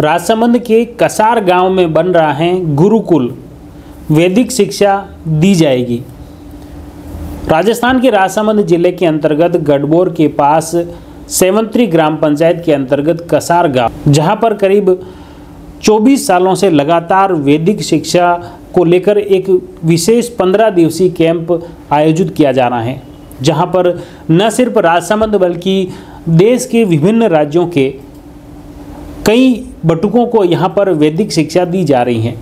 राजसमंद के कसार गांव में बन रहा है गुरुकुल, वैदिक शिक्षा दी जाएगी। राजस्थान के राजसमंद जिले के अंतर्गत गढ़बोर के पास सेवंतरी ग्राम पंचायत के अंतर्गत कसार गांव, जहां पर करीब 24 सालों से लगातार वैदिक शिक्षा को लेकर एक विशेष 15 दिवसीय कैंप आयोजित किया जा रहा है, जहां पर न सिर्फ राजसमंद बल्कि देश के विभिन्न राज्यों के कई बटुकों को यहां पर वैदिक शिक्षा दी जा रही है।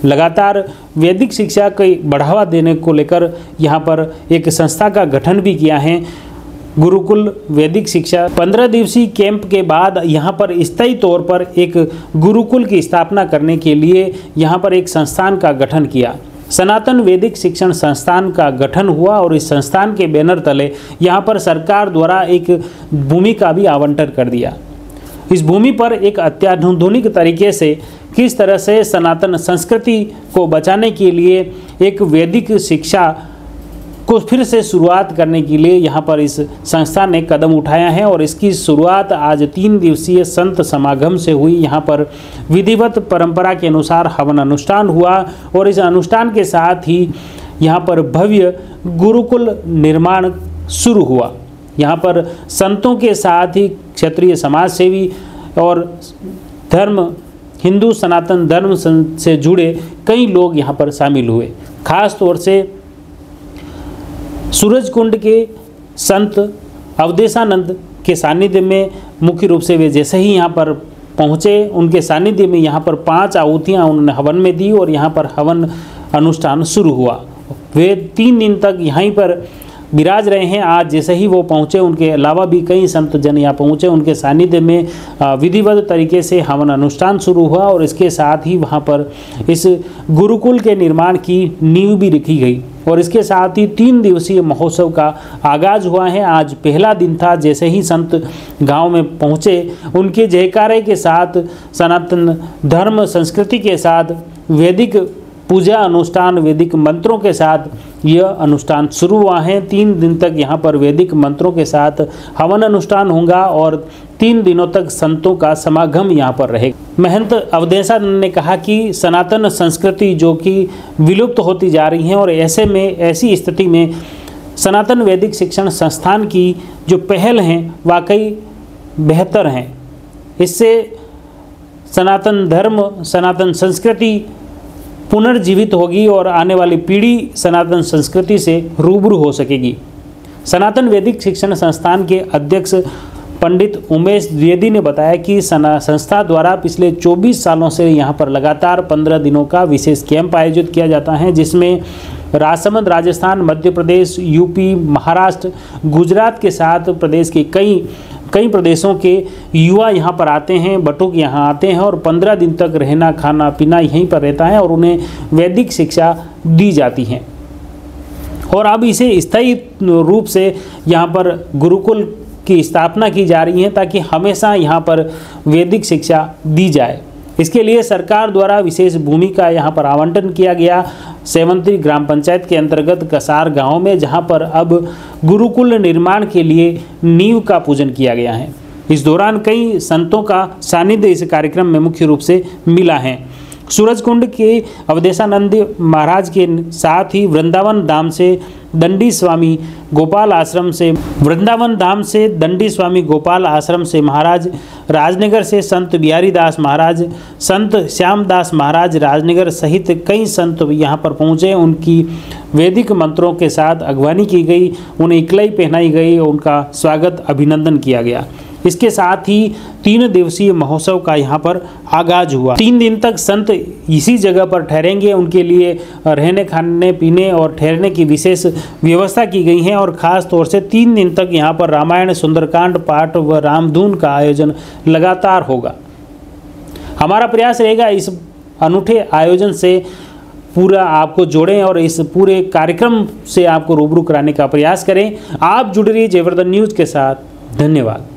लगातार वैदिक शिक्षा को बढ़ावा देने को लेकर यहां पर एक संस्था का गठन भी किया है, गुरुकुल वैदिक शिक्षा। 15 दिवसीय कैंप के बाद यहां पर स्थायी तौर पर एक गुरुकुल की स्थापना करने के लिए यहां पर एक संस्थान का गठन किया। सनातन वैदिक शिक्षण संस्थान का गठन हुआ और इस संस्थान के बैनर तले यहां पर सरकार द्वारा एक भूमि का भी आवंटन कर दिया। इस भूमि पर एक अत्याधुनिक तरीके से किस तरह से सनातन संस्कृति को बचाने के लिए एक वैदिक शिक्षा को फिर से शुरुआत करने के लिए यहाँ पर इस संस्था ने कदम उठाया है और इसकी शुरुआत आज 3 दिवसीय संत समागम से हुई। यहाँ पर विधिवत परंपरा के अनुसार हवन अनुष्ठान हुआ और इस अनुष्ठान के साथ ही यहाँ पर भव्य गुरुकुल निर्माण शुरू हुआ। यहाँ पर संतों के साथ ही क्षत्रिय समाज सेवी और हिंदू सनातन धर्म से जुड़े कई लोग यहाँ पर शामिल हुए। खास तौर से सूरजकुंड के संत अवधेशानंद के सानिध्य में मुख्य रूप से वे जैसे ही यहाँ पर पहुँचे, उनके सानिध्य में यहाँ पर 5 आहुतियाँ उन्होंने हवन में दी और यहाँ पर हवन अनुष्ठान शुरू हुआ। वे 3 दिन तक यहीं पर विराज रहे हैं। आज जैसे ही वो पहुँचे, उनके अलावा भी कई संत जन यहाँ पहुँचे, उनके सानिध्य में विधिवत तरीके से हवन अनुष्ठान शुरू हुआ और इसके साथ ही वहाँ पर इस गुरुकुल के निर्माण की नींव भी रखी गई और इसके साथ ही 3 दिवसीय महोत्सव का आगाज हुआ है। आज पहला दिन था। जैसे ही संत गांव में पहुँचे, उनके जयकारे के साथ सनातन धर्म संस्कृति के साथ वैदिक पूजा अनुष्ठान, वैदिक मंत्रों के साथ यह अनुष्ठान शुरू हुआ है। 3 दिन तक यहाँ पर वैदिक मंत्रों के साथ हवन अनुष्ठान होगा और 3 दिनों तक संतों का समागम यहाँ पर रहेगा। महंत अवधेशानंद ने कहा कि सनातन संस्कृति जो कि विलुप्त होती जा रही है और ऐसी स्थिति में सनातन वैदिक शिक्षण संस्थान की जो पहल हैं वाकई बेहतर हैं। इससे सनातन धर्म, सनातन संस्कृति पुनर्जीवित होगी और आने वाली पीढ़ी सनातन संस्कृति से रूबरू हो सकेगी। सनातन वैदिक शिक्षण संस्थान के अध्यक्ष पंडित उमेश द्विवेदी ने बताया कि संस्था द्वारा पिछले 24 सालों से यहाँ पर लगातार 15 दिनों का विशेष कैंप आयोजित किया जाता है, जिसमें राजसमंद, राजस्थान, मध्य प्रदेश, यूपी, महाराष्ट्र, गुजरात के साथ प्रदेश के कई प्रदेशों के युवा यहाँ पर आते हैं, बटुक यहाँ आते हैं और 15 दिन तक रहना खाना पीना यहीं पर रहता है और उन्हें वैदिक शिक्षा दी जाती है। और अब इसे स्थायी रूप से यहाँ पर गुरुकुल की स्थापना की जा रही है ताकि हमेशा यहाँ पर वैदिक शिक्षा दी जाए। इसके लिए सरकार द्वारा विशेष भूमि का यहाँ पर आवंटन किया गया सेवंतरी ग्राम पंचायत के अंतर्गत कसार गांव में, जहाँ पर अब गुरुकुल निर्माण के लिए नींव का पूजन किया गया है। इस दौरान कई संतों का सानिध्य इस कार्यक्रम में मुख्य रूप से मिला है। सूरजकुंड के अवधेशानंद महाराज के साथ ही वृंदावन धाम से दंडी स्वामी गोपाल आश्रम से महाराज, राजनगर से संत बिहारी दास महाराज, संत श्यामदास महाराज राजनगर सहित कई संत यहाँ पर पहुँचे। उनकी वैदिक मंत्रों के साथ अगवानी की गई, उन्हें इकलाई पहनाई गई, उनका स्वागत अभिनंदन किया गया। इसके साथ ही 3 दिवसीय महोत्सव का यहाँ पर आगाज हुआ। 3 दिन तक संत इसी जगह पर ठहरेंगे। उनके लिए रहने, खाने, पीने और ठहरने की विशेष व्यवस्था की गई है और ख़ास तौर से 3 दिन तक यहाँ पर रामायण, सुंदरकांड पाठ व रामधुन का आयोजन लगातार होगा। हमारा प्रयास रहेगा इस अनूठे आयोजन से पूरा आपको जोड़ें और इस पूरे कार्यक्रम से आपको रूबरू कराने का प्रयास करें। आप जुड़ रहिए जयवर्धन न्यूज़ के साथ। धन्यवाद।